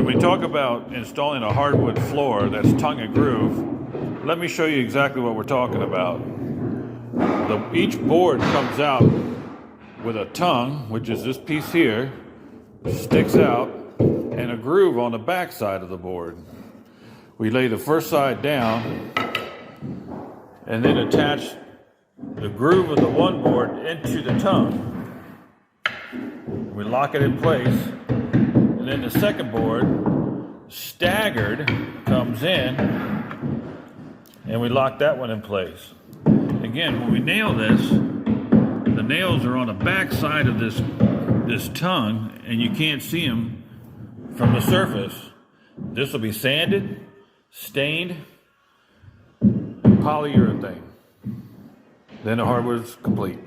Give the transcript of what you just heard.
When we talk about installing a hardwood floor that's tongue and groove, let me show you exactly what we're talking about. Each board comes out with a tongue, which is this piece here, sticks out, and a groove on the back side of the board. We lay the first side down and then attach the groove of the one board into the tongue. We lock it in place, and then the second board, staggered, comes in, and we lock that one in place. Again, when we nail this, the nails are on the back side of this tongue, and you can't see them from the surface. This will be sanded, stained, polyurethane. Then the hardwood is complete.